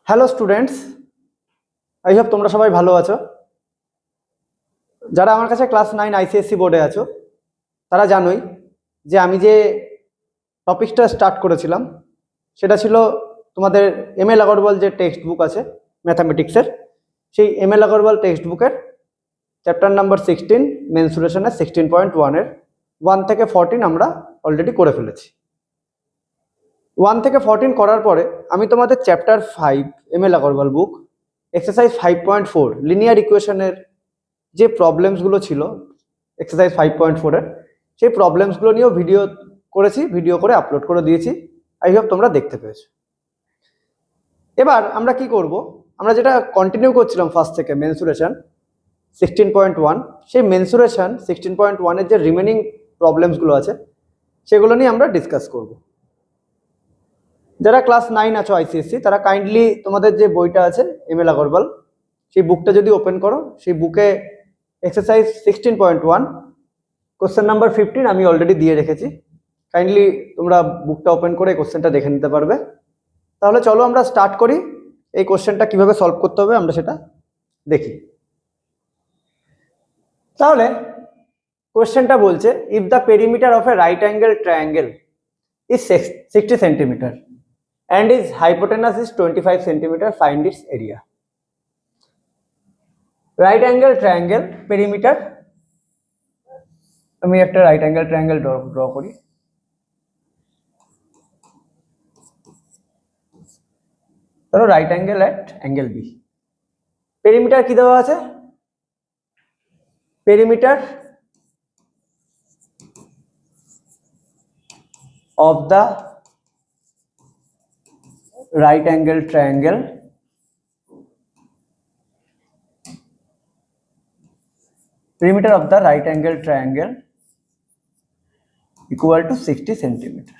Hello students, I hope তোমরা সবাই ভালো আছো। যারা আমার কাছে ক্লাস 9 আইসিএসসি বোর্ডে আছো তারা জানোই যে আমি যে টপিকটা স্টার্ট করেছিলাম সেটা ছিল তোমাদের এম.এল. আগরওয়াল যে টেক্সট বুক আছে ম্যাথামেটিক্সের, সেই এম.এল. আগরওয়াল টেক্সট বুকের চ্যাপ্টার নাম্বার 16 মেনসুরেশনের 16.1-এর 1 থেকে 14 আমরা অলরেডি করে ফেলেছি। 1 থেকে 14 করার পরে আমি তোমাদের চ্যাপ্টার 5 এম.এল. আগরওয়াল বুক এক্সারসাইজ 5.4 লিনিয়ার ইকুয়েশনের যে প্রবলেমসগুলো ছিল এক্সারসাইজ 5.4-এর, সেই প্রবলেমসগুলো নিয়েও ভিডিও করেছি, ভিডিও করে আপলোড করে দিয়েছি। আই হোপ তোমরা দেখতে পেয়েছো। এবার আমরা কি করব, আমরা যেটা কন্টিনিউ করছিলাম ফার্স্ট থেকে মেনসুরেশন 16.1, সেই মেনসুরেশন 16.1-এর যে রিমেনিং প্রবলেমসগুলো আছে সেগুলো নিয়ে আমরা ডিসকাস করব। যারা ক্লাস 9 আছো আইসিএসসি তারা কাইন্ডলি তোমাদের যে বইটা আছে এম.এল. আগরওয়াল, সেই বুকটা যদি ওপেন করো, সেই বুকে এক্সারসাইজ 16.1 কোশ্চেন নাম্বার 15 আমি অলরেডি দিয়ে রেখেছি। কাইন্ডলি তোমরা বুকটা ওপেন করে কোশ্চেনটা দেখে নিতে পারবে। তাহলে চলো আমরা স্টার্ট করি, এই কোশ্চেনটা কিভাবে সলভ করতে হবে আমরা সেটা দেখি। তাহলে কোশ্চেনটা বলছে if the perimeter of A right angle triangle is 60 centimetre and its hypotenuse is 25 centimeter, find its area. Right angle triangle perimeter, আমি একটা রাইট অ্যাঙ্গেল ট্রায়াঙ্গেল ড্র করি। ধরো right angle at angle B. Perimeter কি দেওয়া আছে? Perimeter of the right angle triangle perimeter of the right angle triangle equal to 60 centimeter.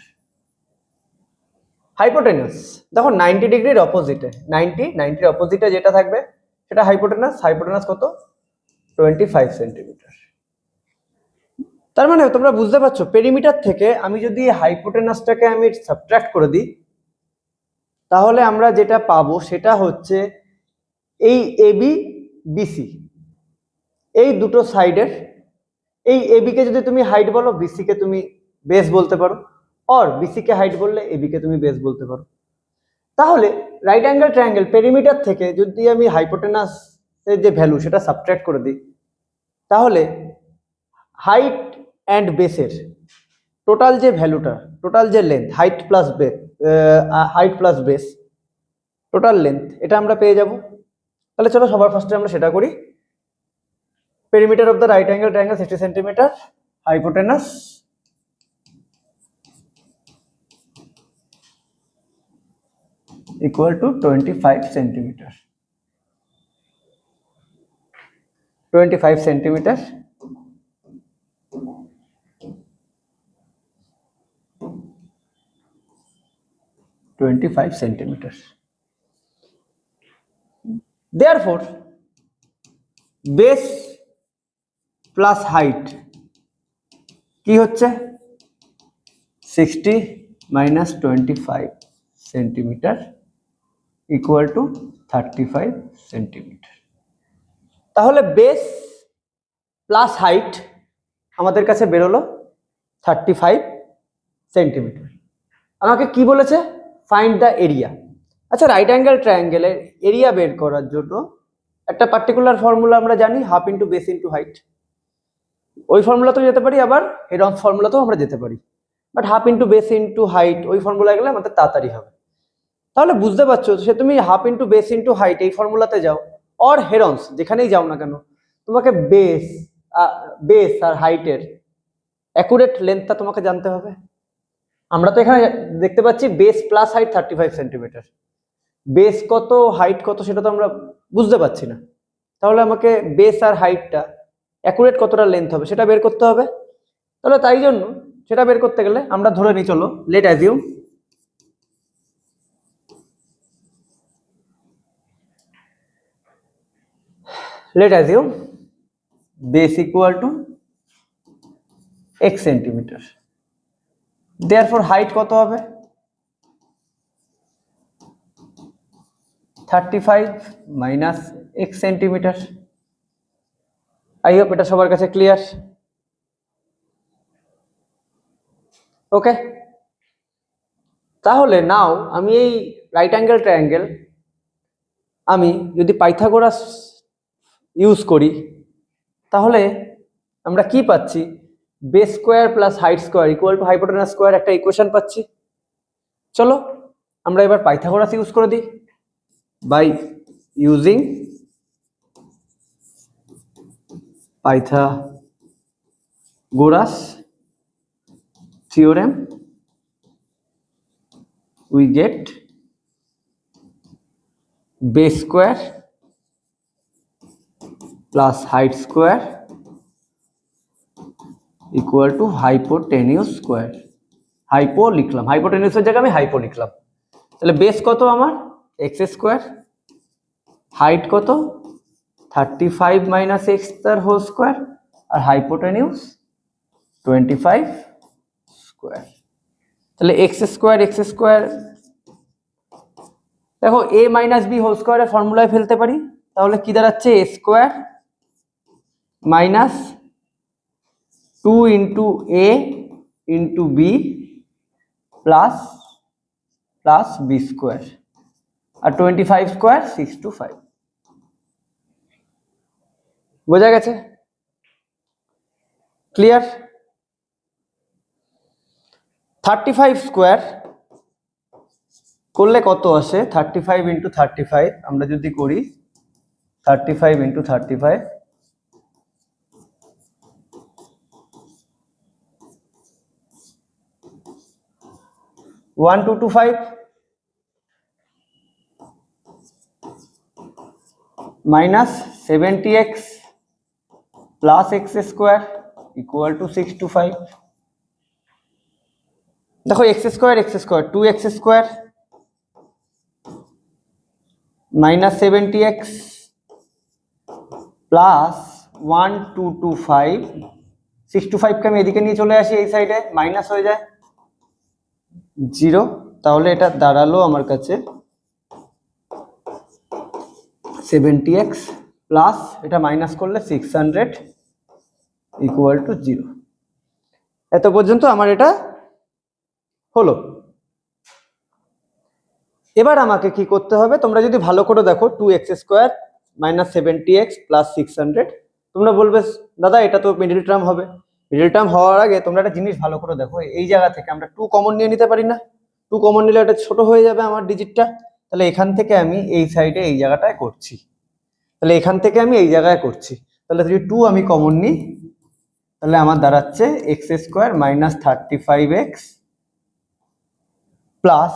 Hypotenuse দেখো 90 ডিগ্রির অপোজিটে, 90 অপোজিটে যেটা থাকবে সেটা হাইপোটেনাস কত? 25 সেন্টিমিটার। তার মানে তোমরা বুঝতে পারছো পেরিমিটার থেকে আমি যদি হাইপোটেনাসটাকে আমি সাবট্রাক্ট করে দিই তাহলে আমরা যেটা পাবো সেটা হচ্ছে এই এবি বিসি, এই দুটো সাইডের, এই এবি কে যদি তুমি হাইট বলো বিসি কে তুমি বেস বলতে পারো, আর বিসি কে হাইট বললে এবি কে তুমি বেস বলতে পারো। তাহলে রাইট অ্যাঙ্গেল ট্রায়াঙ্গেল পেরিমিটার থেকে যদি আমি হাইপোটেনাস এর যে ভ্যালু সেটা সাবট্রাক্ট করে দিই তাহলে হাইট অ্যান্ড বেসের টোটাল যে ভ্যালুটা, টোটাল যে length, height plus base total length, এটা আমরা পেয়ে যাব। তাহলে চলো সবার ফার্স্টে আমরা সেটা করি। Perimeter of the right angle triangle 60 centimetre, hypotenuse equal to 25 centimeter. 25 centimeter. Therefore, base plus height কি হচ্ছে? 60 minus 25 centimeter equal to 35 centimeter. তাহলে বেস প্লাস হাইট আমাদের কাছে বেরোলো 35 সেন্টিমিটার। আমাকে কি বলেছে? Find the area. আচ্ছা, রাইট অ্যাঙ্গেল ট্রায়াঙ্গেলের এরিয়া বের করার জন্য একটা পার্টিকুলার ফর্মুলা আমরা জানি, half into base into height. ওই ফর্মুলাতেও যেতে পারি, আবার হেরনস ফর্মুলাতেও আমরা যেতে পারি, but half into base into height ওই ফর্মুলা গেলে আমাদের তাড়াতাড়ি হবে। তাহলে বুঝতে পারছো সে তুমি half into base into height এই ফর্মুলাতে যাও, অর হেরনস যেখানেই যাও না কেন তোমাকে বেস আর হাইটের অ্যাকুরেট লেন্থটা তোমাকে জানতে হবে। আমরা তো এখানে দেখতে পাচ্ছি base plus height 35 centimetre, base কত হাইট কত সেটা তো আমরা বুঝতে পারছি না। তাহলে আমাকে বেস আর হাইটটা অ্যাকুরেট কতটা লেন্থ হবে সেটা বের করতে হবে। তাহলে তাই জন্য সেটা বের করতে গেলে আমরা ধরে নিই, চলো let assume base equal to x centimetre. Therefore height কত হবে? 35 minus x centimetre. I hope এটা সবার কাছে ক্লিয়ার। ওকে, তাহলে নাও আমি এই রাইট অ্যাঙ্গেল ট্রায়াঙ্গেল আমি যদি পাইথাগোরাস ইউজ করি তাহলে আমরা কি পাচ্ছি, base square plus height square equal to hypotenuse square একটা ইকুয়েশন পাচ্ছি। চলো আমরা এবার পাইথাগোরাস ইউজ করে দিই। By using Pythagoras theorem we get base square plus height square equal to hypotenuse square। Hypo লিখলাম, হাইপোটেনিউসের জায়গায় আমি হাইপো লিখলাম। তাহলে বেস কত আমার এক্স স্কোয়ার, হাইট কত 35 মাইনাস এক্স তার হোল স্কোয়ার, আর হাইপোটেনিউস 25 স্কোয়ার। তাহলে এক্স স্কোয়ার দেখো এ মাইনাস বি হোল স্কোয়ারের ফর্মুলায় ফেলতে পারি, তাহলে কি দাঁড়াচ্ছে a square minus 2 into a into b plus b square, আর 25 স্কোয়ার 625। বোঝা গেছে? ক্লিয়ার? 35 স্কোয়ার করলে কত আসে, 35 ইন্টু 35 আমরা যদি করি 35 into 35 1225 minus 70x plus x square equal two 625। দেখো x square 2x square minus 70x plus 1225, 625কে আমি এদিকে নিয়ে চলে আসি, এই সাইডে মাইনাস হয়ে যায় 0। তাহলে এটা দাঁড়ালো আমার কাছে 70x প্লাস এটা মাইনাস করলে 600 ইকুয়াল টু 0। এত পর্যন্ত আমার এটা হলো। এবার আমাকে কি করতে হবে, তোমরা যদি ভালো করে দেখো 2x square minus 70x plus 600, তোমরা বলবে দাদা এটা তো মিডল টার্ম হবে। মিডল টার্ম হওয়ার আগে তোমরা একটা জিনিস ভালো করে দেখো, এই জায়গা থেকে আমরা 2 কমন নিয়ে নিতে পারি না? 2 কমন নিলে এটা ছোট হয়ে যাবে আমার ডিজিটটা। তাহলে এখান থেকে আমি এই সাইডে এই জায়গাটায় করছি, তাহলে এখান থেকে আমি এই জায়গায় করছি। তাহলে যদি 2 আমি কমন নিই তাহলে আমার দাঁড়াচ্ছে x square minus 35x plus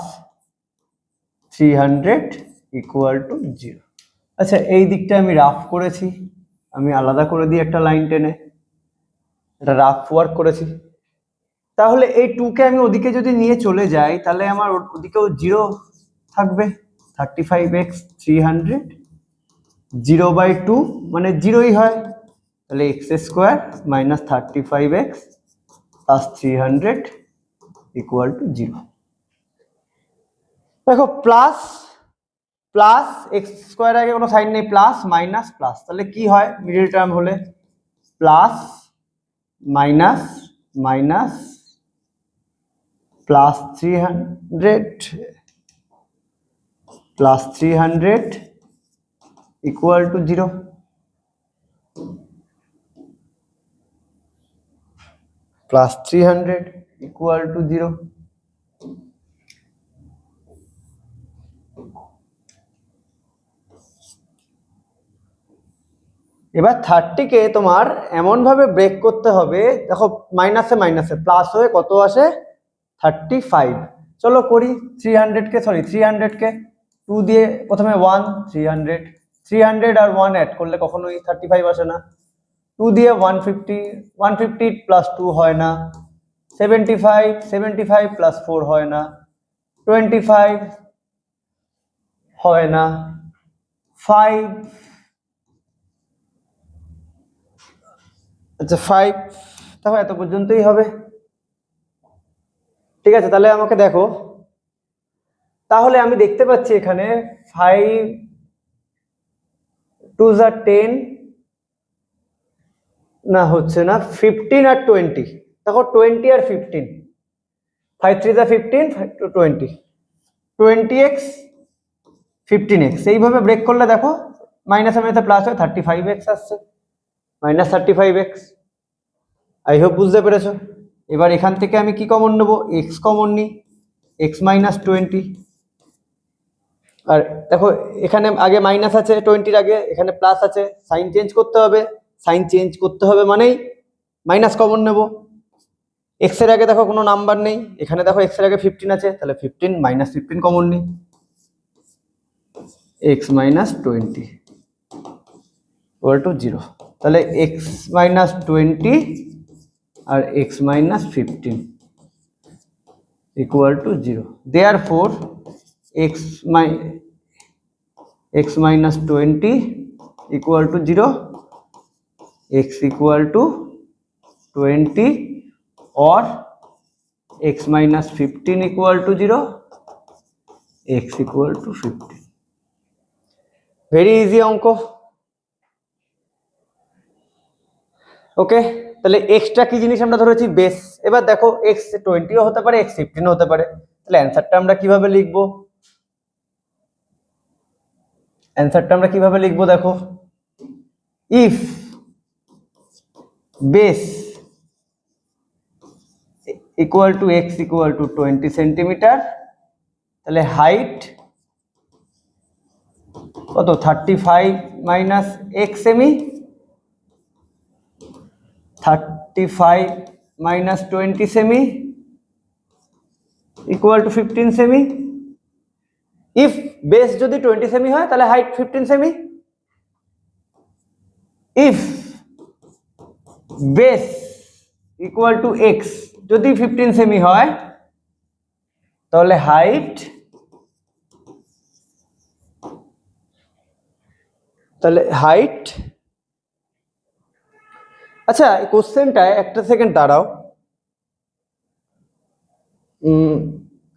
300 equal to 0। আচ্ছা এই দিকটা আমি রাফ করেছি, আমি আলাদা করে দিই একটা লাইন টেনে, এটা রাফ ওয়ার্ক করেছি। তাহলে এই 2কে আমি ওদিকে যদি নিয়ে চলে যাই তাহলে আমার ওদিকেও 0 থাকবে, 35x 300 0/2 মানে 0ই হয়। তাহলে x square minus 35x plus 300 equal to 0। দেখো প্লাস প্লাস এক্স স্কোয়ার আগে কোনো সাইন নেই, প্লাস মাইনাস প্লাস, তাহলে কি হয় মিডল টার্ম হলে plus minus minus plus 300 equal to 0। Plus 300 equal to 0। এবার 30কে তোমার এমন ভাবে ব্রেক করতে হবে, দেখো মাইনাসে মাইনাসে প্লাস হয়ে কত আসে 35। চলো করি 300কে 2 দিয়ে প্রথমে 1 300 আর 1 অ্যাড করলে কখনোই 35 আসে না। 2 দিয়ে 150 প্লাস 2 হয় না, 75 প্লাস 4 হয় না, 25 হয় না, 5 আচ্ছা 5, দেখো এত পর্যন্তই হবে। ঠিক আছে, তাহলে আমাকে দেখো, তাহলে আমি দেখতে পাচ্ছি এখানে 5 2 আর 10 না হচ্ছে না, 15 আর 20, দেখো 20 আর 15, 5 3 15, 5 to 20, 20x 15x, এইভাবে ব্রেক করলে দেখো মাইনাসে মাইনাসে প্লাস হয় 35x আসছে, -35x। আই হোপ বুঝতে পেরেছো। এবার এখান থেকে আমি কি কমন নেবো, x কমন নিই, x - 20, আর দেখো এখানে আগে মাইনাস আছে 20 আগে, এখানে প্লাস আছে, সাইন চেঞ্জ করতে হবে, সাইন চেঞ্জ করতে হবে মানেই মাইনাস কমন নেব। x এর আগে দেখো কোনো নাম্বার নেই, এখানে দেখো x এর আগে 15 আছে, তাহলে 15 - 15 কমন নিই, x - 20 = 0। তাহলে x - 20 R x - 15 = 0। Therefore x - 20 = 0, x = 20 or x - 15 = 0, x = 15। Very easy অঙ্ক। ওকে, তাহলে এক্সট্রা কি জিনিস আমরা ধরেছি, বেস। এবার দেখো x 20ও হতে পারে, x 15ও হতে পারে, তাহলে অ্যান্সারটা আমরা কিভাবে লিখবো, দেখো, if base equal to x equal to 20 centimetre, তাহলে হাইট কত, 35 - x semi, 35 - 20 semi equal to 15 semi. If base যদি 20 সেমি হয় তাহলে height 15 semi. If base equal to x যদি 15 সেমি হয় তাহলে হাইট, আচ্ছা এই কোশ্চেনটায় একটা সেকেন্ড দাঁড়াও,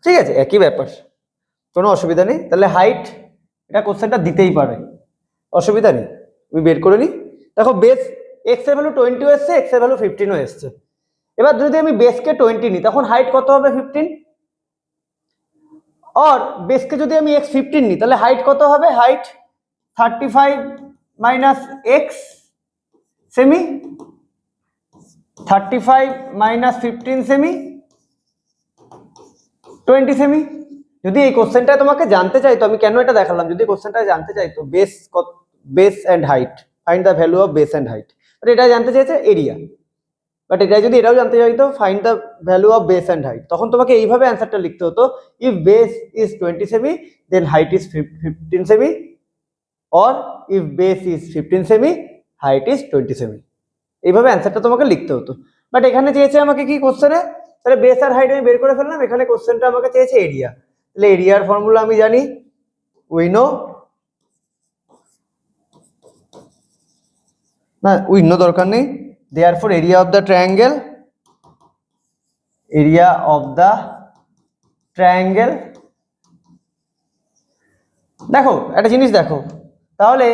ঠিক আছে একই ব্যাপার, কোনো অসুবিধা নেই। তাহলে হাইট, এটা কোশ্চেনটা দিতেই পারে, অসুবিধা নেই, আমি বের করে নিই। দেখো বেস x এর ভ্যালু 20 এসছে, x এর ভ্যালু 15ও এসছে। এবার যদি আমি বেসকে 20 নিই তখন হাইট কত হবে, 15, আর বেসকে যদি আমি x 15 নিই তাহলে হাইট কত হবে, height 35 - x semi, 35 - 15 semi, 20 semi. যদি এই কোশ্চেনটা তোমাকে জানতে চাইতো, আমি কেন এটা দেখালাম, যদি কোশ্চেনটা জানতে চাইতো base and height, find the value of base and height, but এটা জানতে চাইছে এরিয়া, বাট এটা যদি এটাও জানতে চাইতো find the value of base and height, তখন তোমাকে এইভাবে অ্যান্সারটা লিখতে হতো, ইফ বেস ইজ 20 সেমি দেন হাইট ইজ 15 সেমি, অর ইফ বেস ইজ 15 সেমি হাইট ইজ 20 সেমি। এইভাবে অ্যান্সারটা তোমাকে লিখতে হতো, বাট এখানে চেয়েছে আমাকে কি কোশ্চেনে, তাহলে বেস আর হাইট আমি বের করে ফেললাম, এখানে কোশ্চেনটা আমাকে চেয়েছে এরিয়া, তাহলে এরিয়ার ফর্মুলা আমি জানি, উই নো দরকার নেই, therefore area of the triangle, দেখো একটা জিনিস দেখো, তাহলে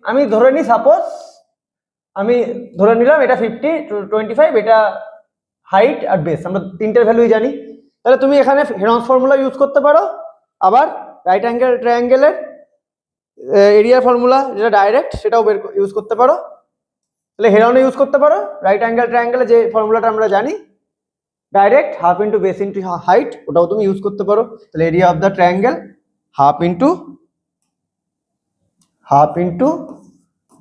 আমি ধরে নিই, সাপোজ আমি ধরে নিলাম এটা 50 25, এটা হাইট আর বেস, আমরা তিনটের ভ্যালুই জানি, তাহলে তুমি এখানে হেরনস ফর্মুলা ইউজ করতে পারো, আবার রাইট অ্যাঙ্গেল ট্রায়াঙ্গেলের এরিয়া ফর্মুলা যেটা ডাইরেক্ট সেটাও ইউজ করতে পারো, তাহলে হেরনে ইউজ করতে পারো, রাইট অ্যাঙ্গেল ট্রায়াঙ্গেলে যে ফর্মুলাটা আমরা জানি direct half into base into height, ওটাও তুমি ইউজ করতে পারো, তাহলে area of the triangle half into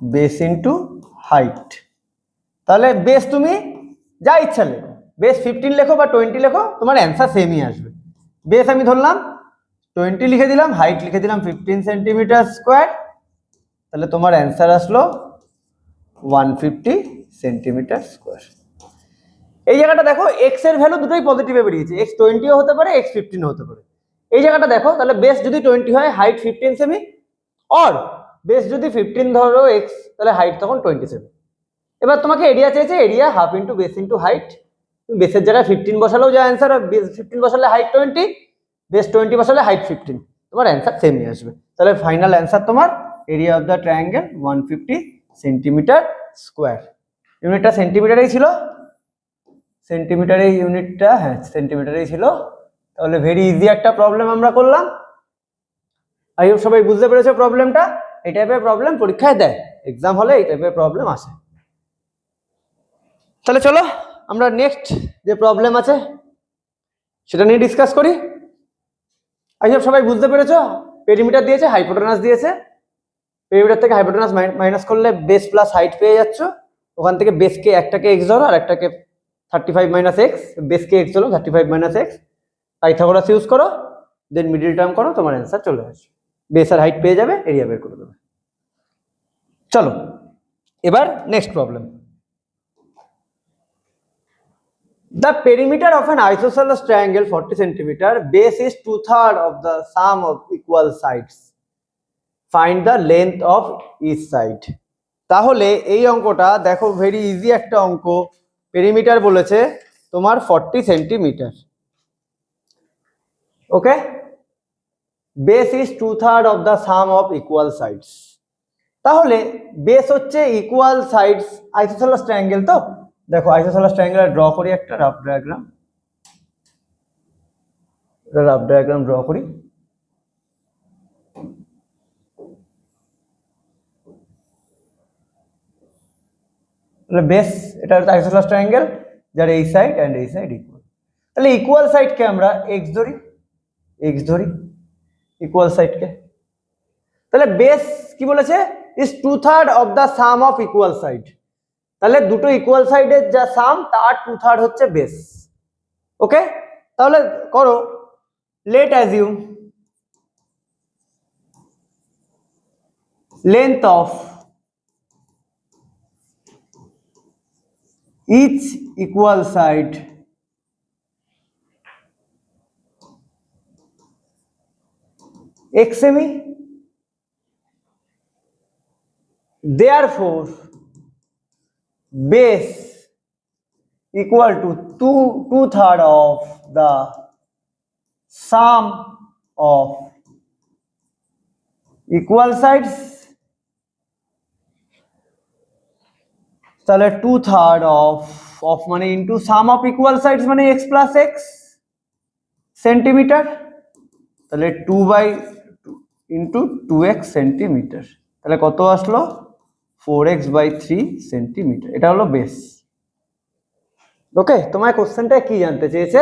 base into height. তাহলে বেস তুমি যা ইচ্ছা লেখো, বেস 15 লেখো বা 20 লেখো, তোমার অ্যান্সার সেমই আসবে। বেস আমি ধরলাম 20 লিখে দিলাম, হাইট লিখে দিলাম 15 সেন্টিমিটার স্কোয়ার, তাহলে তোমার অ্যান্সার আসলো 150 সেন্টিমিটার স্কোয়ার। এই জায়গাটা দেখো x এর ভ্যালু দুটোই পজিটিভে বেরিয়েছে, x 20ও হতে পারে, x 15ও হতে পারে। এই জায়গাটা দেখো, তাহলে বেস যদি 20 হয় হাইট 15 সেমি, আর বেস যদি 15 ধরো x, তাহলে হাইট তখন 20 সেমি। এবার তোমাকে এরিয়া চেয়েছে, area half into base into height, তুমি বেসের জায়গায় 15 বসালেও যা অ্যান্সার, বেস 15 বসালে হাইট 20, বেস 20 বসালে হাইট 15, তোমার অ্যান্সার সেমই আসবে। তাহলে ফাইনাল অ্যান্সার তোমার area of the triangle 150 centimetre square. ইউনিটটা সেন্টিমিটারেই ছিল, সেন্টিমিটারেই ইউনিটটা, হ্যাঁ সেন্টিমিটারেই ছিল। তাহলে ভেরি ইজি একটা প্রবলেম আমরা করলাম। আই হোপ সবাই বুঝতে পেরেছো প্রবলেমটা। এই টাইপের প্রবলেম পরীক্ষায় দেয়, এক্সাম হলে এই টাইপের প্রবলেম আসে। তাহলে চলো আমরা নেক্সট যে প্রবলেম আছে সেটা নিয়ে ডিসকাস করি। আই হোপ সবাই বুঝতে পেরেছো। পেরিমিটার দিয়েছে, হাইপোটেনাস দিয়েছে। পেরিমিটার থেকে হাইপোটেনাস মাইনাস করলে বেস প্লাস হাইট পেয়ে যাচ্ছ। ওখান থেকে বেসকে একটাকে এক্স ধরো আর একটাকে 35 মাইনাস এক্স, বেসকে এক্স ধরো 35 মাইনাস এক্স, পাইথাগোরাস ইউজ করো, দেন মিডল টার্ম করো, তোমার অ্যান্সার চলে আসবে। বেস আর হাইট পেয়ে যাবে, এরিয়া বের করে দেবে। চলো এবার next problem. The perimeter of an isosceles triangle 40 centimeter, base is 2/3 of the sum of equal sides. Find the length of each side. তাহলে এই অঙ্কটা দেখো ভেরি ইজি একটা অঙ্ক। পেরিমিটার বলেছে তোমার 40 centimetre, okay. Base is 2/3 of the sum of equal sides. তাহলে base হচ্ছে ইকুয়াল সাইডস আইসোসেলেস ট্রায়াঙ্গেল। তো দেখো আইসোসেলেস ট্রায়াঙ্গেল ড্র করি, একটা রাফ ডায়াগ্রাম ড্র করি। তাহলে বেস এটা হচ্ছে আইসোসেলেস ট্রায়াঙ্গেল যার এই সাইড এন্ড এই সাইড ইকুয়াল। তাহলে ইকুয়াল সাইডকে আমরা এক্স ধরি ইকুয়াল সাইডকে। তাহলে বেস কি বলেছে, is 2/3 of the some of equal side. তাহলে দুটো ইকুয়াল সাইডের যা সাম তার 2/3 হচ্ছে বেস, ওকে। তাহলে করো, let assume length of each equal side x semi, therefore base equal to 2/3 of the sum of equal sides। তাহলে 2/3 of মানে into some of equal sides মানে x প্লাস x সেন্টিমিটার। তাহলে 2/2 into 2x centimetre. তাহলে কত আসলো, 4x/3 centimetre. এটা হলো base, ওকে। তোমার কোশ্চেনটা কি জানতে চেয়েছে,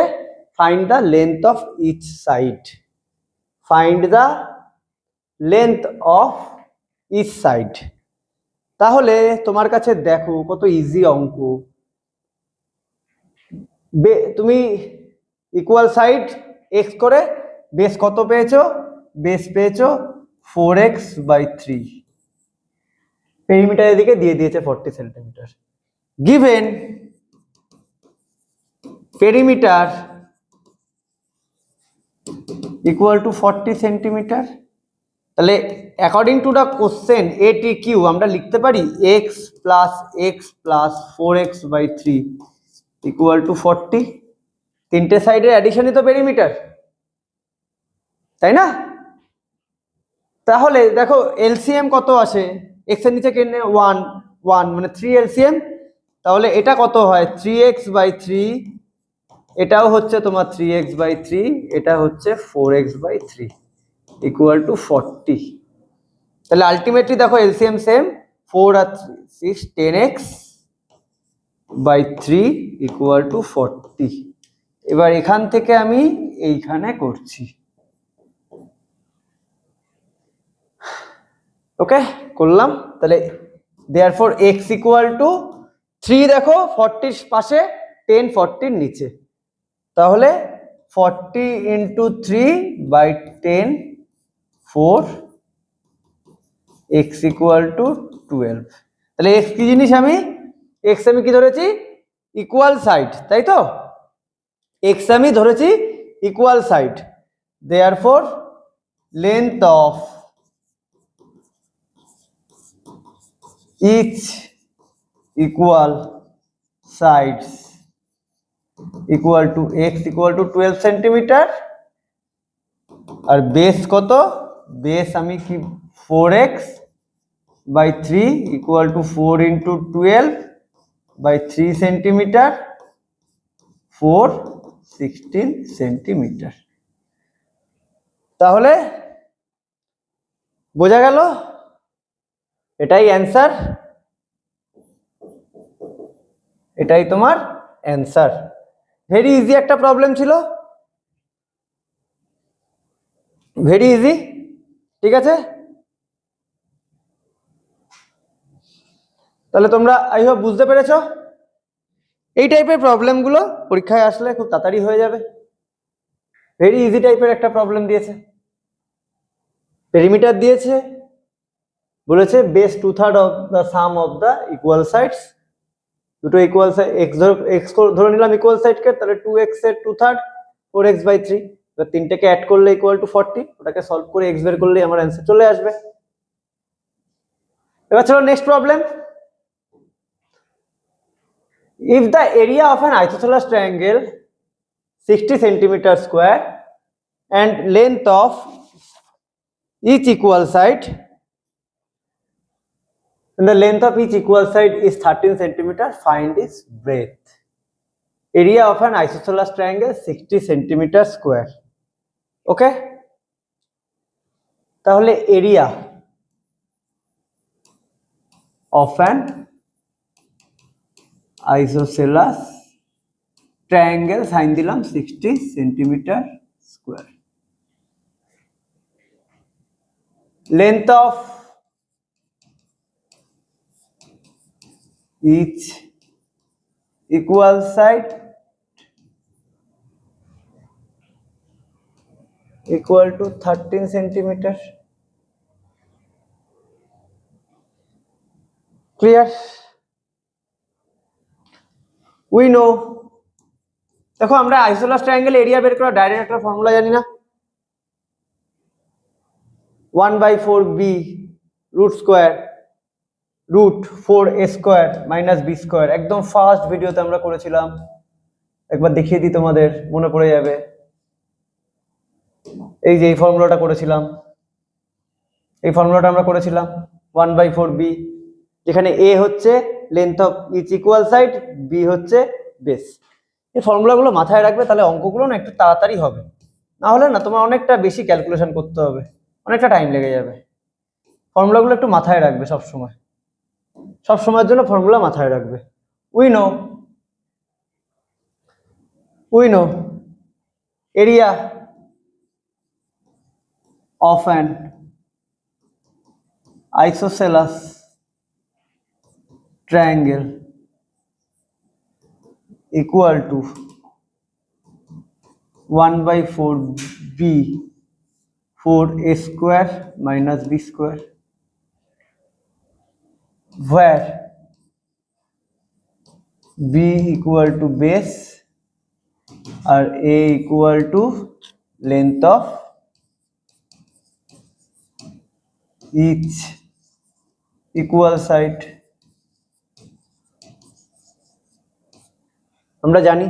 find the length of each side. Find the length of each side. তাহলে তোমার কাছে দেখো কত ইজি অঙ্ক। তুমি ইকুয়াল সাইড এক্স করে বেস কত পেয়েছো, বেস পেয়েছো 4x/3, পেরিমিটার এদিকে দিয়ে দিয়েছে 40 centimetre. Given perimeter equal to 40 centimetre. তাহলে according to the question ATQ আমরা লিখতে পারি x plus 4x/3 equal to 40। তিনটে সাইডের অ্যাডিশনই তো পেরিমিটার, তাই না? তাহলে দেখো এলসিএম কত আসে, এক্স এর নিচে কেন 1 মানে 3 এলসিএম। তাহলে এটা কত হয় 3x/3, এটাও হচ্ছে তোমার 3x/3, এটা হচ্ছে 4x/3 ইকুয়াল টু 40। তাহলে আলটিমেটলি দেখো এলসিএম সেম, 4 আর 6 10x/3 ইকুয়াল টু 40। এবার এখান থেকে আমি এইখানে করছি, ওকে করলাম। তাহলে দেয়ারফর x ইকুয়াল টু 3, দেখো 40 পাশে 10 40 নিচে, তাহলে 40 ইন্টু 3/10 4, x ইকুয়াল টু 12। তাহলে x কি জিনিস, আমি x আমি কি ধরেছি, ইকুয়াল সাইড, তাই তো। x আমি ধরেছি equal side, therefore length of each equal sides equal to x equal to 12 centimetre. আর বেস কত, বেস আমি কি 4x by 3 equal to 4 into 12 by 3 centimeter 4 16 centimetre. তাহলে বোঝা গেল, এটাই অ্যান্সার, এটাই তোমার অ্যান্সার। ভেরি ইজি একটা প্রবলেম ছিল, ভেরি ইজি। ঠিক আছে, তাহলে তোমরা আই হোপ বুঝতে পেরেছো। এই টাইপের প্রবলেমগুলো পরীক্ষায় আসলে খুব তাড়াতাড়ি হয়ে যাবে। ভেরি ইজি টাইপের একটা প্রবলেম দিয়েছে, পেরিমিটার দিয়েছে, বলেছে base 2/3 of the some of the equal sides. দুটো ইকুয়াল সাইড এক্স ধরে নিলাম ইকুয়াল সাইডকে, তাহলে 2x এর 2/3 4x/3। এবার তিনটাকে অ্যাড করলে ইকুয়াল টু 40, ওটাকে সলভ করে এক্স বের করলে আমার অ্যান্সার চলে আসবে। এবার চলো next problem. If the area of an isosceles triangle 60 centimeter square and length of each equal side, and the length of each equal side is 13 centimeter, find its breadth. Area of an isosceles triangle 60 centimeter square. Okay, তাহলে area of an isosceles triangle সাইন দিলাম 60 centimetre square, length of each equal side equal to 13 centimeter. Clear? We know, দেখো আমরা আইসোসেলেস triangle area বের করা direct একটা formula জানি না, 1/4b root square root 4a square minus b square. একদম ফার্স্ট ভিডিওতে আমরা করেছিলাম, একবার দেখিয়ে দিই তোমাদের, মনে পড়ে যাবে। এই যে এই ফর্মুলাটা করেছিলাম, এই ফর্মুলাটা আমরা করেছিলাম 1/4b, যেখানে a হচ্ছে length of each equal side, b হচ্ছে বেস। এই ফর্মুলাগুলো মাথায় রাখবে, তাহলে অঙ্কগুলো না একটু তাড়াতাড়ি হবে, না হলে না তোমার অনেকটা বেশি ক্যালকুলেশন করতে হবে, অনেকটা টাইম লেগে যাবে। ফর্মুলাগুলো একটু মাথায় রাখবে সব সময়, সব সময়ের জন্য ফর্মুলা মাথায় রাখবে। We know area of an isosceles triangle equal to 1/4b 4a square minus b square, where b equal to base or a equal to length of each equal side. আমরা জানি,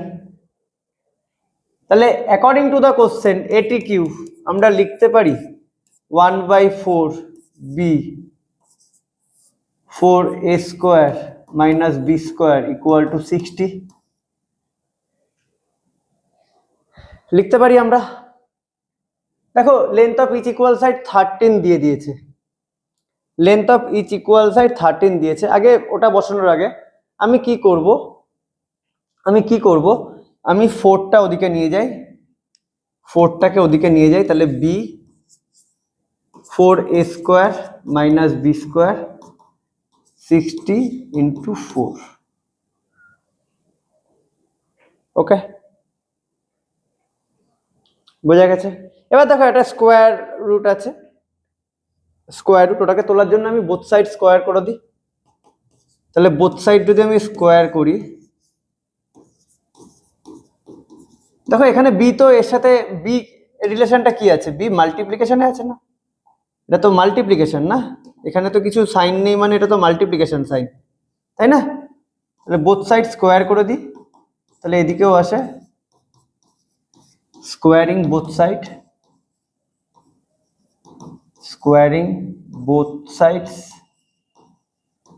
তাহলে according to the question ATQ আমরা লিখতে পারি 1/4b 4a square minus b square equal to 60 লিখতে পারি আমরা। দেখো length of each equal side 13 দিয়ে দিয়েছে, length of each equal side 13 দিয়েছে। আগে ওটা বসানোর আগে আমি কি করব, আমি 4টা ওদিকে নিয়ে যাই, 4টাকে ওদিকে নিয়ে যাই, তাহলে b 4a square minus b square 60 into 4। ওকে, বোঝা গেছে? এবার দেখো একটা স্কোয়ার রুট আছে, স্কোয়ার রুট, ওটাকে তোলার জন্য আমি বোথ সাইড স্কোয়ার করে দিই। তাহলে বোথ সাইড যদি আমি স্কোয়ার করি, দেখো এখানে বি তো এর সাথে বি রিলেশনটা কি আছে, বি মাল্টিপ্লিকেশনে আছে না, এটা তো মাল্টিপ্লিকেশন না, এখানে তো কিছু সাইন নেই, মানে এটা তো মাল্টিপ্লিকেশন সাইন, তাই না? তাহলে বোথ সাইড স্কোয়ার করে দিই, তাহলে এদিকেও আসে squaring both side, squaring both sides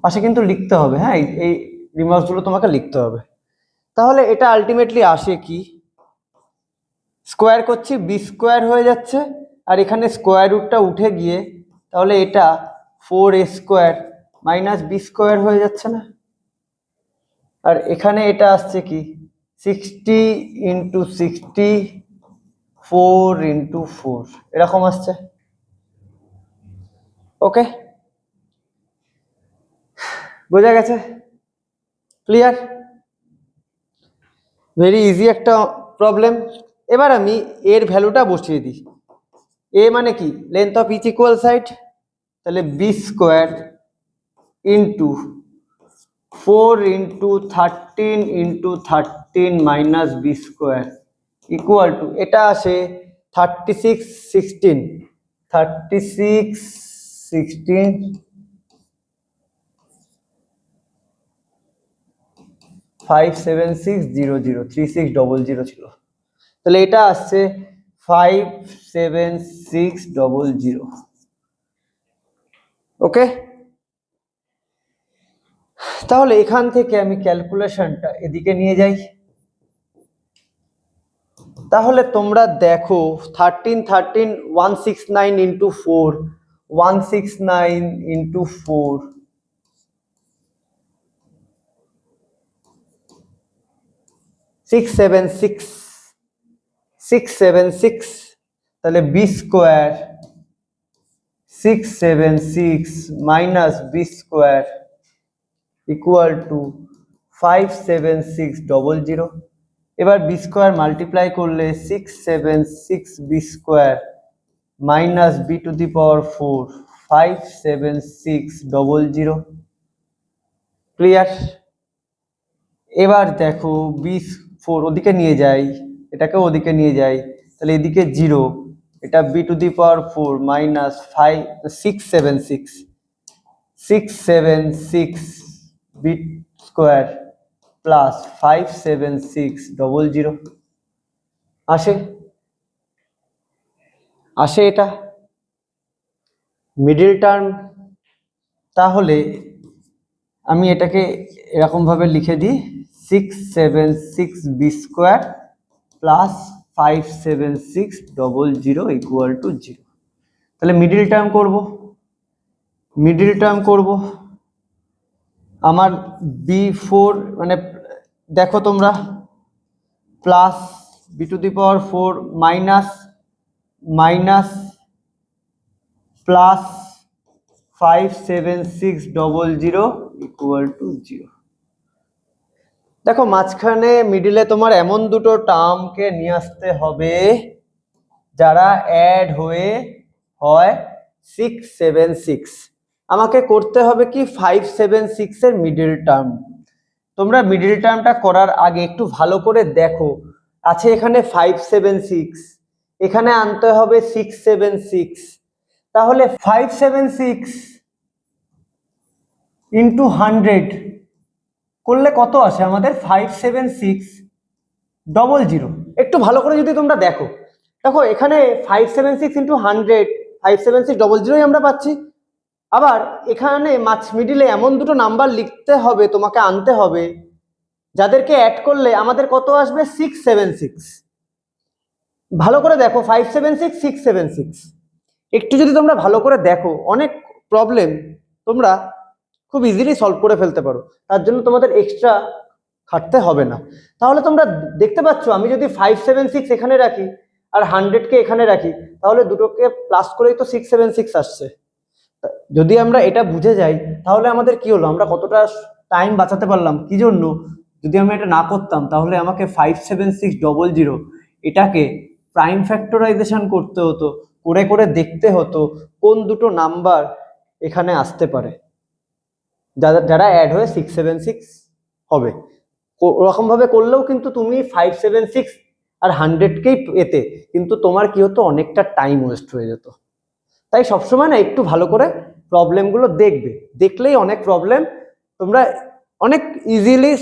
পাশে কিন্তু লিখতে হবে, হ্যাঁ, এই রিমার্কসগুলো তোমাকে লিখতে হবে। তাহলে এটা আলটিমেটলি আসে কি, স্কোয়ার করছি বি স্কোয়ার হয়ে যাচ্ছে, আর এখানে স্কোয়ার রুটটা উঠে গিয়ে তাহলে এটা 4a square minus b square হয়ে যাচ্ছে না। আর এখানে এটা আসছে কি 60 ইন্টু 60 4 ইন্টু 4 এরকম আসছে। ওকে, বোঝা গেছে? ক্লিয়ার? ভেরি ইজি একটা প্রবলেম। এবার আমি এর ভ্যালুটা বসিয়ে দিই। এ মানে কি, length of each equal side, তাহলে b square into 4 into 13 into 13 minus b square equal to, এটা আসে 36 16 36 16 57600 3600 ছিল, তাহলে এটা আসছে 57600। ওকে, তাহলে এখান থেকে আমি ক্যালকুলেশনটা এদিকে নিয়ে যাই। তাহলে তোমরা দেখো 13 13 169 ইন্টু 4 169 ইন্টু 4 676 676, তাহলে b square 676 minus b square equal to 57600। এবার বি স্কোয়ার মাল্টিপ্লাই করলে 676 b square minus b to the power 4 57600। Clear? এবার দেখো বি 4 ওদিকে নিয়ে যাই, এটাকেও ওদিকে নিয়ে যাই, তাহলে এদিকে 0, এটা b to the power 4 minus 676 b square plus 57600 আসে। আসে এটা মিডল টার্ম। তাহলে আমি এটাকে এরকম ভাবে লিখে দিই 676 b square plus 57600 equal to 0। তাহলে মিডল টার্ম করব আমার b4 মানে দেখো তোমরা plus b to the power 4 minus plus 57600 equal to 0। দেখো মাঝখানে মিডিলে তোমার এমন দুটো টার্মকে নিয়ে আসতে হবে যারা অ্যাড হয়ে হয় 676। আমাকে করতে হবে কি 576 এর মিডল টার্ম। তোমরা মিডল টার্মটা করার আগে একটু ভালো করে দেখো, আছে এখানে 576, এখানে আনতে হবে 676, তাহলে 576 ইন্টু 100 করলে কত আসে আমাদের 57600। একটু ভালো করে যদি তোমরা দেখো, দেখো এখানে 576 ইন্টু 100 57600 আমরা পাচ্ছি। আবার এখানে মিডিলে এমন দুটো নাম্বার লিখতে হবে, তোমাকে আনতে হবে যাদেরকে অ্যাড করলে আমাদের কত আসবে 676। ভালো করে দেখো 576 676, একটু যদি তোমরা ভালো করে দেখো অনেক প্রবলেম তোমরা খুব ইজিলি সলভ করে ফেলতে পারো, তার জন্য তোমাদের এক্সট্রা খাটতে হবে না। তাহলে তোমরা দেখতে পাচ্ছ আমি যদি 576 এখানে রাখি আর 100কে এখানে রাখি, তাহলে দুটোকে প্লাস করেই তো 676 আসছে। যদি আমরা এটা বুঝে যাই তাহলে আমাদের কি হলো, আমরা কতটা টাইম বাঁচাতে পারলাম। কি জন্য, যদি আমি এটা না করতাম তাহলে আমাকে 57600 এটাকে প্রাইম ফ্যাক্টরাইজেশন করতে হতো, করে দেখতে হতো কোন দুটো নাম্বার এখানে আসতে পারে যারা অ্যাড হয়ে 676 হবে। ওরকম ভাবে করলেও কিন্তু তুমি 576 আর 100কেই পেতে, কিন্তু তোমার কি হতো, অনেকটা টাইম ওয়েস্ট হয়ে যেত। তাই সবসময় না একটু ভালো করে প্রবলেমগুলো দেখবে, দেখলেই অনেক প্রবলেম তোমরা অনেক ইজিলি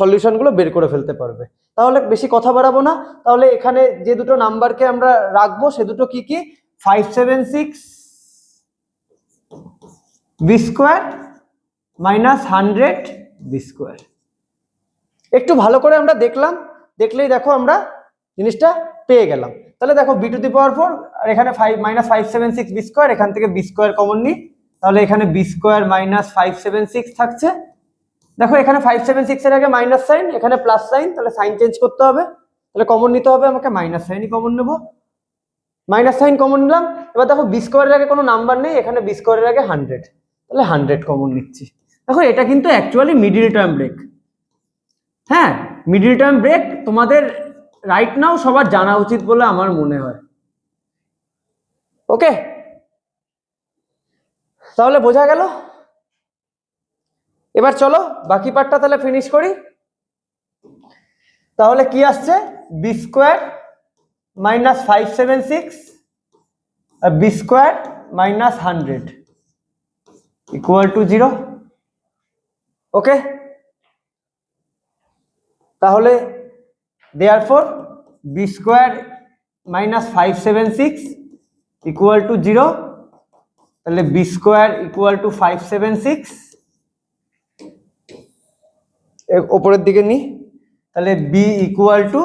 সলিউশনগুলো বের করে ফেলতে পারবে। তাহলে বেশি কথা বাড়াবো না, তাহলে এখানে যে দুটো নাম্বারকে আমরা রাখবো সে দুটো কি কি, 576 b square minus 100 b square. একটু ভালো করে আমরা দেখলাম, দেখলেই দেখো আমরা জিনিসটা পেয়ে গেলাম। তাহলে দেখো বি টু দি পাওয়ার 4 আর এখানে 5 মাইনাস 576 বি স্কোয়ার, এখান থেকে বি স্কোয়ার কমন নিই, তাহলে এখানে বি স্কোয়ার মাইনাস 576 থাকছে। দেখো এখানে 576 এর আগে মাইনাস সাইন, এখানে প্লাস সাইন, তাহলে সাইন চেঞ্জ করতে হবে, তাহলে কমন নিতে হবে আমাকে, মাইনাস সাইনই কমন নেব, মাইনাস সাইন কমন নিলাম। এবার দেখো বি স্কোয়ারের আগে কোনো নাম্বার নেই, এখানে বি স্কোয়ারের আগে 100, তাহলে 100 কমন নিচ্ছি। দেখো এটা কিন্তু অ্যাকচুয়ালি মিডিল টার্ম ব্রেক। হ্যাঁ, মিডিল টার্ম ব্রেক তোমাদের রাইট নাও সবার জানা উচিত বলে আমার মনে হয়। ওকে, তাহলে বোঝা গেল। এবার চলো বাকি পার্টটা তাহলে ফিনিশ করি। তাহলে কি আসছে, বি স্কোয়ার মাইনাস 576 আর b square minus 100 equal to 0। Okay, তাহলে therefore b square minus 576 equal to 0, তাহলে বি স্কোয়ার ইকুয়াল টু 576, ওপরের দিকে নিই, তাহলে b equal to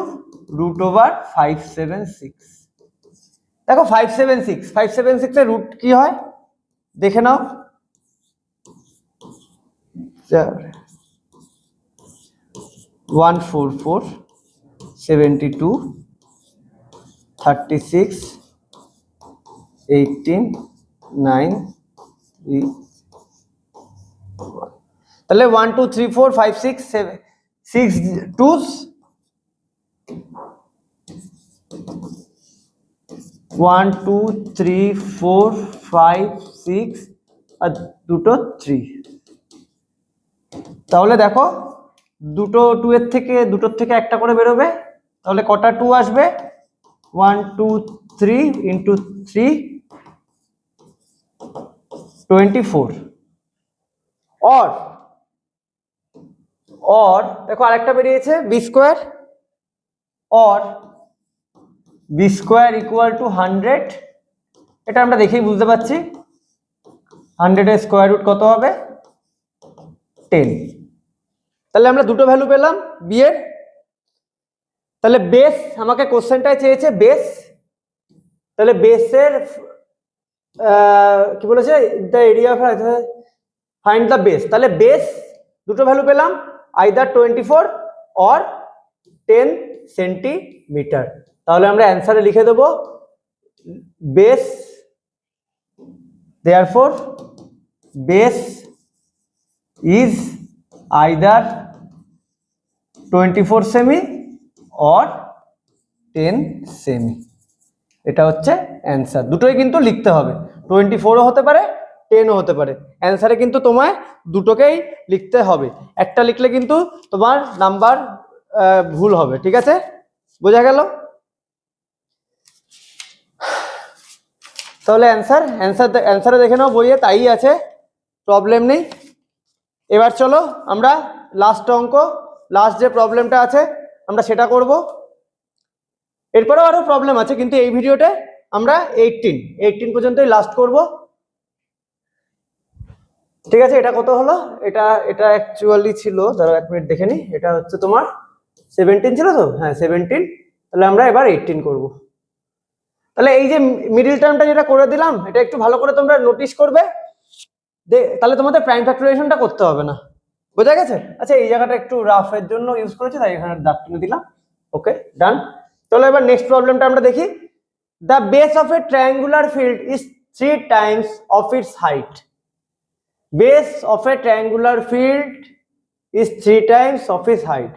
root over 576। দেখো 576 এর রুট কি হয় দেখে নাও, 144 72 36 18 9 3, তাহলে 1 2 3 4 5 6 7 6 2s 1 2 3 4 5 6 আর দুটো 3। তাহলে দেখো দুটো 2 এর থেকে দুটোর থেকে একটা করে বেরোবে, তাহলে কটা 2 আসবে, 1 2 3 ইন্টু 3 24। অর দেখো আরেকটা বেরিয়েছে b square, or b square equal to 100, এটা আমরা দেখেই বুঝতে পারছি 100 এর স্কোয়ার রুট কত হবে 10। তাহলে আমরা দুটো ভ্যালু পেলাম বি এর। তাহলে বেস আমাকে কোশ্চেনটায় চেয়েছে বেস, তাহলে বেসের কি বলেছে, the area of find the base, তাহলে বেস দুটো ভ্যালু পেলাম, আইদার 24 অর 10 সেন্টিমিটার। তাহলে আমরা অ্যান্সারে লিখে দেবো base, therefore base is either 24 semi or 10 semi. এটা হচ্ছে অ্যান্সার, দুটোই কিন্তু লিখতে হবে, 24ও হতে পারে 10ও হতে পারে, অ্যান্সারে কিন্তু তোমায় দুটোকেই লিখতে হবে, একটা লিখলে কিন্তু তোমার নাম্বার ভুল হবে। ঠিক আছে, বোঝা গেল? তাহলে অ্যান্সারে দেখে নাও বইয়ে তাই আছে, প্রবলেম নেই। এবার চলো আমরা লাস্ট অঙ্ক, লাস্ট যে প্রবলেমটা আছে আমরা সেটা করব। এরপরেও আরো প্রবলেম আছে কিন্তু এই ভিডিওতে আমরা 18 পর্যন্তই লাস্ট করব। ঠিক আছে, এটা কত হলো, এটা অ্যাকচুয়ালি ছিল, ধরো 1 মিনিট দেখে নি, এটা হচ্ছে তোমার 17 ছিল তো, হ্যাঁ 17, তাহলে আমরা এবার 18 করব। তাহলে এই যে মিডিল টার্মটা যেটা করে দিলাম এটা একটু ভালো করে তোমরা নোটিস করবে, তাহলে তোমাদের প্রাইম ফ্যাক্টরাইজেশনটা করতে হবে না, বোঝা গেছে? আচ্ছা এই জায়গাটা একটু রাফ এর জন্য ইউজ করেছি তাই এখানে দাগ টেনে দিলাম। ওকে ডান। চলো এবার নেক্সট প্রবলেমটা আমরা দেখি। The base of a triangular field is 3 times of its height. Base of a triangular field is 3 times of its height.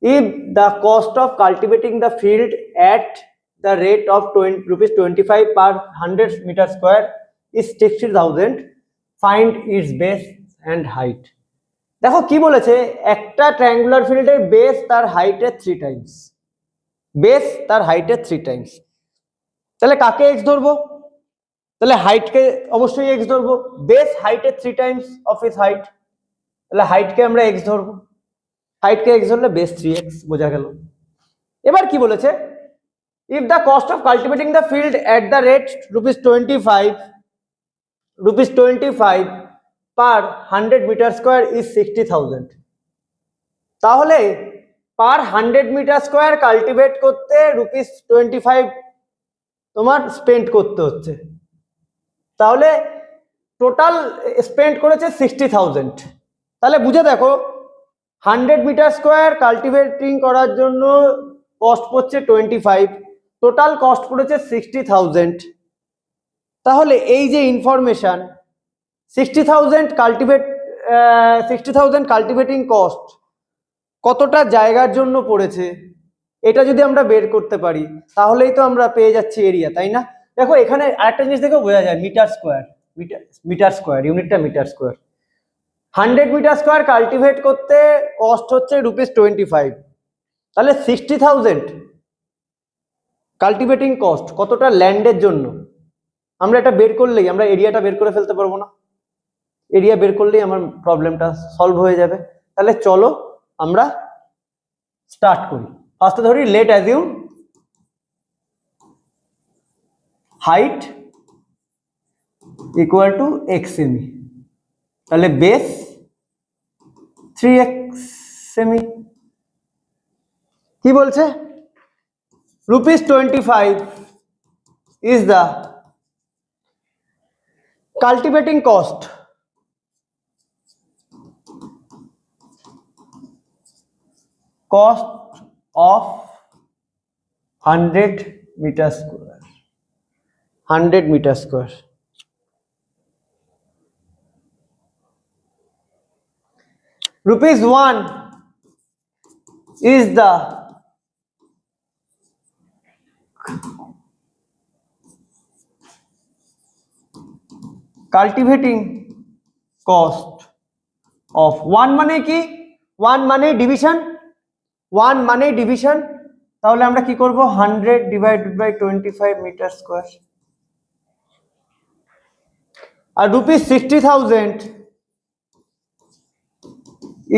If the cost of cultivating the field at the rate of ₹25 per 100 meter square is 60,000, find its base and height. দেখো কি বলেছে, একটা triangular ফিল্ডের base তার হাইটের 3 Times, base তার হাইটের 3 Times. তাহলে কাকে এক্স ধরবো, তাহলে হাইটকে অবশ্যই এক্স ধরবো, বেস হাইটের 3 টাইমস অফ ইটস হাইট, তাহলে হাইটকে আমরা এক্স ধরবো, হাইটকে এক্স ধরলে বেস 3x, বোঝা গেল। এবার কি বলেছে, if the cost of cultivating the field at the rate ₹25 per 100 metre square is 60,000। তাহলে পার 100 মিটার স্কোয়ার কাল্টিভেট করতে ₹25 তোমার স্পেন্ড করতে হচ্ছে। তাহলে টোটাল স্পেন্ড করেছে 60,000। তাহলে বুঝে দেখো 100 মিটার স্কোয়ার কাল্টিভেটিং করার জন্য কস্ট পড়ছে 25, টোটাল কস্ট পড়েছে 60,000। তাহলে এই যে ইনফরমেশন 60,000 কাল্টিভেটিং কস্ট কতটা জায়গার জন্য পড়েছে, এটা যদি আমরা বের করতে পারি তাহলেই তো আমরা পেয়ে যাচ্ছি এরিয়া, তাই না? দেখো এখানে আরেকটা জিনিস দেখো বোঝা যায়, মিটার স্কোয়ার, ইউনিটটা metre square. 100 metre square cultivate করতে কস্ট হচ্ছে ₹25। তাহলে 60,000 কাল্টিভেটিং কস্ট কতটা ল্যান্ডের জন্য, আমরা এটা বের করলেই আমরা এরিয়াটা বের করে ফেলতে পারবো না? এরিয়া বের করলেই আমার প্রবলেমটা সলভ হয়ে যাবে। তাহলে চলো আমরা স্টার্ট করি। ফার্স্টে ধরি let assume height equal to x সেমি, তাহলে বেস 3x সেমি। কি বলছে? ₹25 is the cultivating cost of 100 meter square, 100 meter square। ₹1 is the cultivating cost of 1 মানে কি? 1 মানে ডিভিশন, 1 মানে ডিভিশন। তাহলে আমরা কি করব? 100 ডিভাইডেড বাই 25 মিটার স্কোয়ার। আর ₹60,000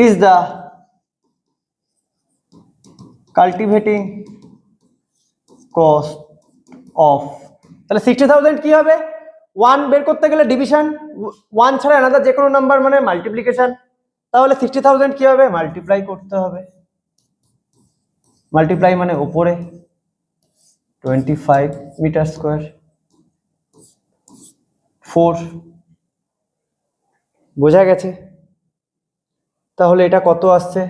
is the cultivating cost of, তাহলে 60,000 কি হবে? 1 বের করতে গেলে ডিভিশন, 1 ছাড়া আলাদা যে কোনো নাম্বার মানে মাল্টিপ্লিকেশন। তাহলে 60,000 কি হবে? মাল্টিপ্লাই করতে হবে। মাল্টিপ্লাই মানে উপরে 25 মিটার স্কোয়ার 4, বোঝা গেছে? তাহলে এটা কত আসছে?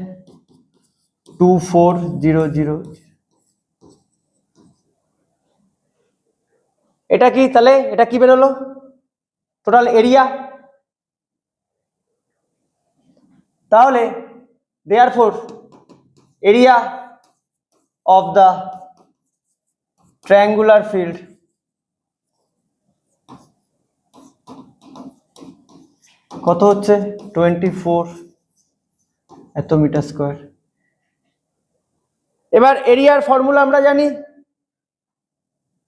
2400। এটা কি? তাহলে এটা কি বেরোলো? Total area. তাহলে therefore area of the triangular field কত হচ্ছে? 24 এত মিটার স্কোয়ার। এবার এরিয়ার ফর্মুলা আমরা জানি,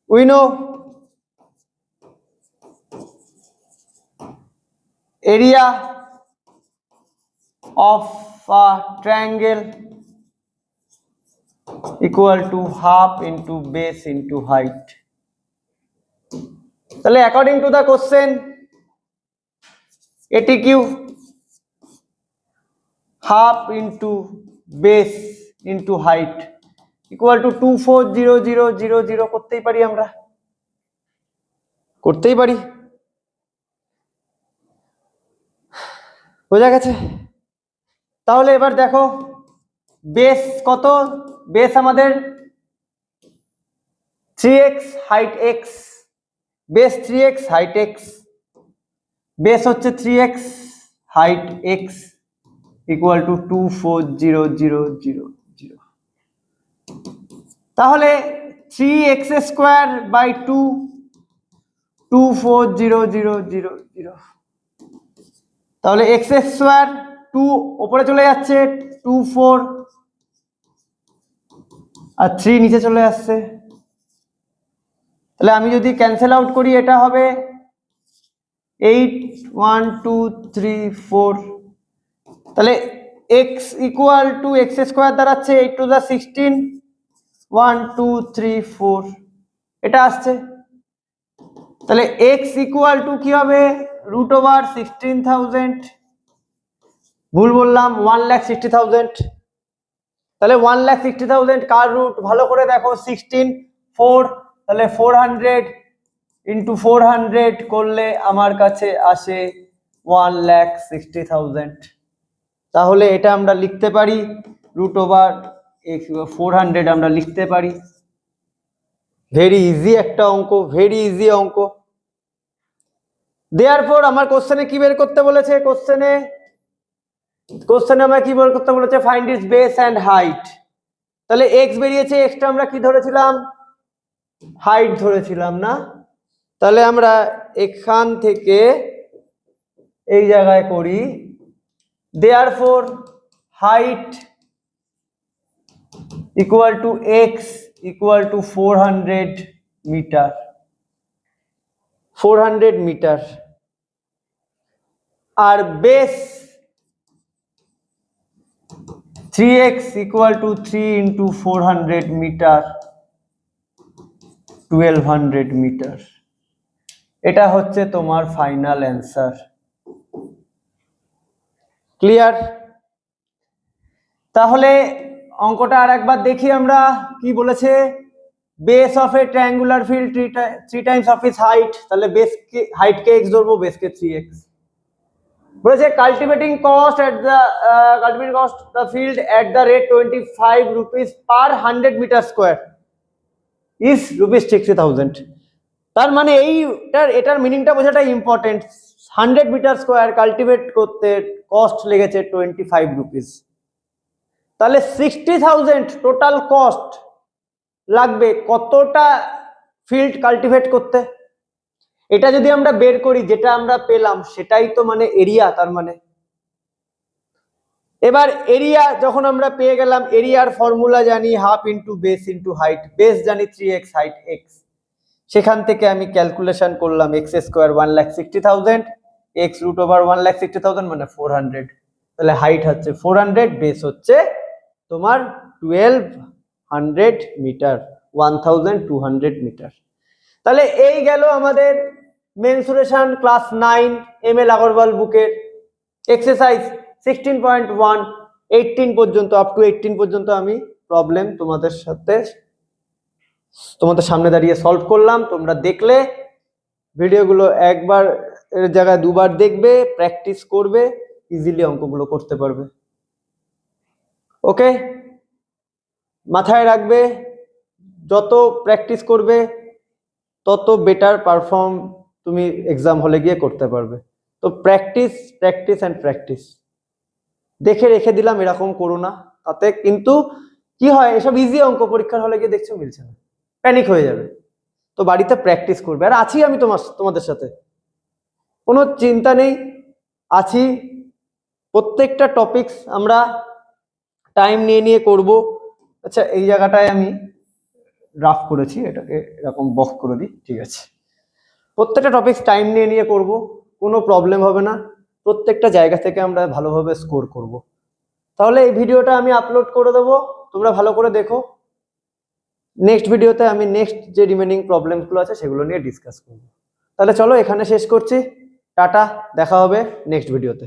we know area of a triangle equal to half into base into height। তাহলে according to the question ATQ half into base into height equal to 240000 করতেই পারি, আমরা করতেই পারি। বোঝা গেছে? তাহলে এবার দেখো বেস কত? বেস আমাদের 3x height x, base 3x height x, base হচ্ছে 3x height x equal to 240000। তাহলে 3x স্কোয়ার বাই 2 240000। তাহলে x স্কোয়ার 2 উপরে চলে যাচ্ছে 24 আর 3 নিচে চলে আসছে। তাহলে আমি যদি ক্যান্সেল আউট করি এটা হবে 8 1 2 3 4। তাহলে x equal to x square দাঁড়াচ্ছে 8 টু দা 16 1 2 3 4 এটা আসছে। তাহলে x ইকুয়াল টু কি হবে? √16,000, ভুল বললাম 1,60,000, তাহলে 1,60,000 কার রুট ভালো করে দেখো 16 4, তাহলে 400 ইন্টু 400 করলে আমার কাছে আসে 1,60,000। তাহলে এটা আমরা লিখতে পারি √400 আমরা লিখতে পারি। ভেরি ইজি একটা অঙ্ক, ভেরি ইজি অঙ্ক। দেয়ারফর আমার কোশ্চেনে কি বের করতে বলেছে, কোশ্চেনে আমরা কি বের করতে বলেছে, find its base and height. তাহলে এক্স বেরিয়েছে, এক্সটা আমরা কি ধরেছিলাম, হাইট ধরেছিলাম না? তাহলে আমরা এখান থেকে এই জায়গায় করি, therefore height equal to x equal to 400 metre, 400 metre. আর base 3x equal to 3 into 400 metre, 1200 metre. এটা হচ্ছে তোমার ফাইনাল অ্যান্সার। ক্লিয়ার? তাহলে অঙ্কটা আর একবার দেখি আমরা, কি বলেছে, base of a triangular field 3 times of its height, তাহলে বেস কে, হাইট কে x ধরবো, বেস কে 3x। বলেছে cultivating cost the field at the rate 25 rupees per 100 metre square is ₹60,000। তার মানে এটার মিনিংটা বোঝাটা ইম্পর্টেন্ট। 100 মিটার স্কোয়ার কাল্টিভেট করতে কস্ট লেগেছে 25 রুপিস, তাহলে 60,000 টোটাল কস্ট লাগবে কতটা ফিল্ড কাল্টিভেট করতে। এটা যদি আমরা বের করি, যেটা আমরা পেলাম সেটাই তো মানে এরিয়া। তার মানে এবার এরিয়া যখন আমরা পেয়ে গেলাম, এরিয়ার ফর্মুলা জানি half into base into height, base জানি 3x, হাইট x। সেখান থেকে আমি ক্যালকুলেশন করলাম x স্কোয়ার 1,60,000, x √1,60,000 মানে 400, তাহলে হাইট হচ্ছে 400, বেস হচ্ছে তোমার 1200 মিটার, 1200 মিটার। তাহলে এই গেল আমাদের মেনসুরেশন ক্লাস 9 ML আগরওয়াল বুকের এক্সারসাইজ 16.1 18 পর্যন্ত, আপ টু 18 পর্যন্ত আমি প্রবলেম তোমাদের সামনে দাঁড়িয়ে সলভ করলাম। তোমরা দেখলে ভিডিওগুলো একবার এর জায়গায় দুবার দেখবে, প্র্যাকটিস করবে, ইজিলি অঙ্কগুলো করতে পারবে। ওকে, মাথায় রাখবে, যত প্র্যাকটিস করবে তত বেটার পারফর্ম তুমি এক্সাম হলে গিয়ে করতে পারবে। তো প্র্যাকটিস প্র্যাকটিস অ্যান্ড প্র্যাকটিস। দেখে রেখে দিলাম এরকম করো না, তাতে কিন্তু কি হয়, এসব ইজি অঙ্ক পরীক্ষার হলে গিয়ে দেখছো মিলছে না, প্যানিক হয়ে যাবে। তো বাড়িতে প্র্যাকটিস করবে। আর আছি আমি তোমাদের সাথে, কোনো চিন্তা নেই, আছি। প্রত্যেকটা টপিকস আমরা টাইম নিয়ে নিয়ে করব। আচ্ছা, এই জায়গাটায় আমি ড্রাফট করেছি, এটাকে এরকম বক্স করে দিই, ঠিক আছে। প্রত্যেকটা টপিকস টাইম নিয়ে নিয়ে করব, কোনো প্রবলেম হবে না। প্রত্যেকটা জায়গা থেকে আমরা ভালোভাবে স্কোর করব। তাহলে এই ভিডিওটা আমি আপলোড করে দেবো, তোমরা ভালো করে দেখো। নেক্সট ভিডিওতে আমি নেক্সট যে রিমেনিং প্রবলেমগুলো আছে সেগুলো নিয়ে ডিসকাস করব। তাহলে চলো এখানে শেষ করছি, টাটা, দেখা হবে নেক্সট ভিডিওতে।